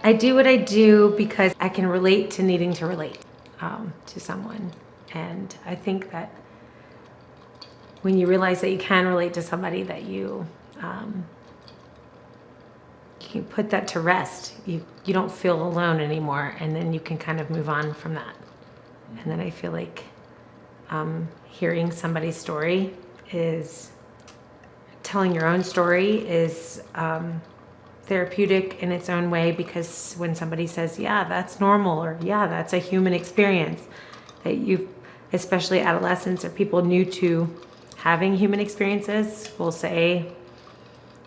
I do what I do because I can relate to needing to relate to someone. And I think that when you realize that you can relate to somebody, that you can put that to rest. You don't feel alone anymore, and then you can kind of move on from that. And then I feel like hearing somebody's story is, telling your own story is therapeutic in its own way, because when somebody says, yeah, that's normal, or yeah, that's a human experience, that you, especially adolescents or people new to having human experiences, will say,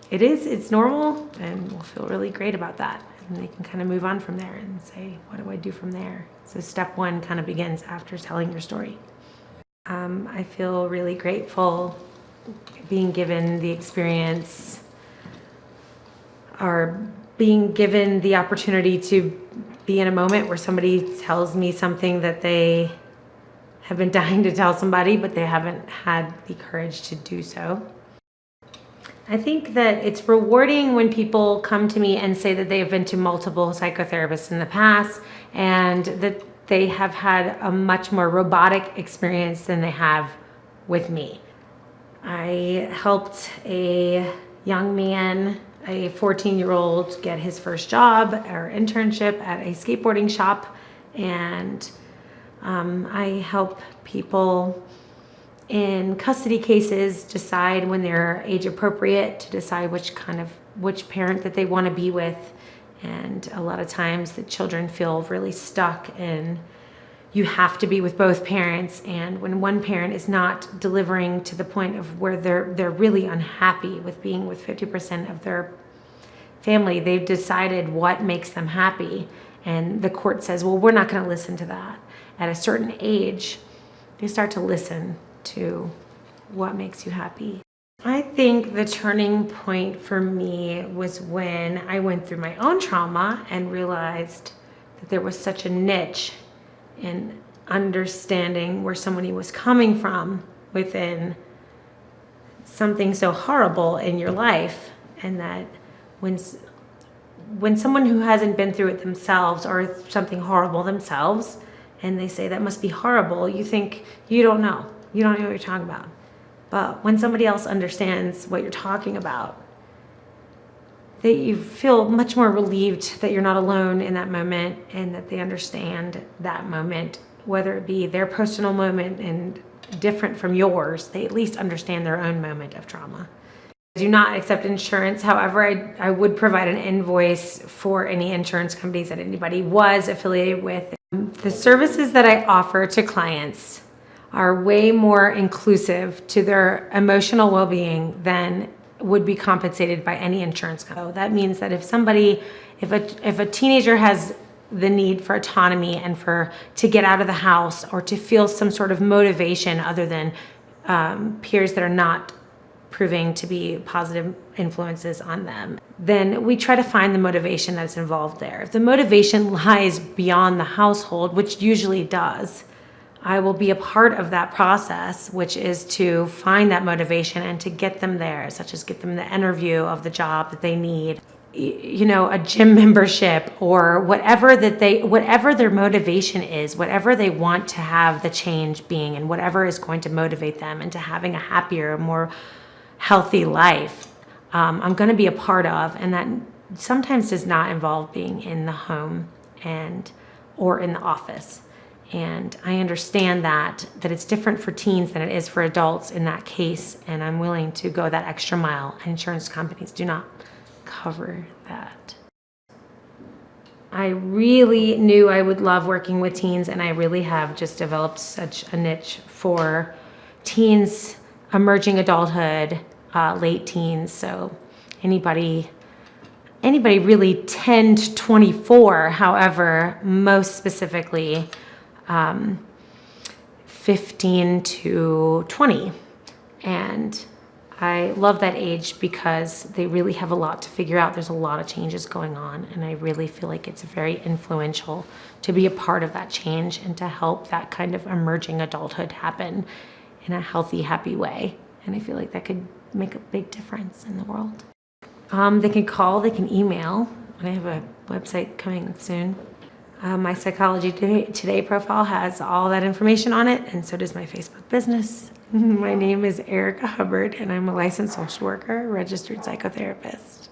it's normal, and will feel really great about that. And they can kind of move on from there and say, what do I do from there? So step one kind of begins after telling your story. I feel really grateful being given the experience, or being given the opportunity to be in a moment where somebody tells me something that they have been dying to tell somebody, but they haven't had the courage to do so. I think that it's rewarding when people come to me and say that they have been to multiple psychotherapists in the past, and that they have had a much more robotic experience than they have with me. I helped a young man, a 14-year-old, get his first job or internship at a skateboarding shop, and I help people in custody cases decide when they're age appropriate, to decide which parent that they want to be with. And a lot of times the children feel really stuck, and you have to be with both parents. And when one parent is not delivering to the point of where they're really unhappy with being with 50% of their family, they've decided what makes them happy. And the court says, well, we're not going to listen to that. At a certain age, they start to listen to what makes you happy. I think the turning point for me was when I went through my own trauma and realized that there was such a niche in understanding where somebody was coming from within something so horrible in your life, and that when someone who hasn't been through it themselves, or something horrible themselves, and they say that must be horrible, you think you don't know what you're talking about. But when somebody else understands what you're talking about, that you feel much more relieved that you're not alone in that moment, and that they understand that moment, whether it be their personal moment and different from yours. They at least understand their own moment of trauma. I do not accept insurance. However, I would provide an invoice for any insurance companies that anybody was affiliated with. The services that I offer to clients are way more inclusive to their emotional well-being than would be compensated by any insurance company. So that means that if a teenager has the need for autonomy and to get out of the house, or to feel some sort of motivation other than peers that are not proving to be positive influences on them, then we try to find the motivation that's involved there. If the motivation lies beyond the household, which usually does, I will be a part of that process, which is to find that motivation and to get them there, such as get them the interview of the job that they need, a gym membership, or whatever their motivation is, whatever they want to have the change being, and whatever is going to motivate them into having a happier, more healthy life, I'm going to be a part of. And that sometimes does not involve being in the home or in the office. And I understand that it's different for teens than it is for adults in that case, and I'm willing to go that extra mile. Insurance companies do not cover that. I really knew I would love working with teens, and I really have just developed such a niche for teens, emerging adulthood, late teens. So anybody really 10 to 24, however, most specifically 15 to 20. And I love that age because they really have a lot to figure out. There's a lot of changes going on, and I really feel like it's very influential to be a part of that change and to help that kind of emerging adulthood happen in a healthy, happy way. And I feel like that could make a big difference in the world. They can call, they can email. I have a website coming soon. My Psychology Today profile has all that information on it, and so does my Facebook business. My name is Erica Hubbard, and I'm a licensed social worker, registered psychotherapist.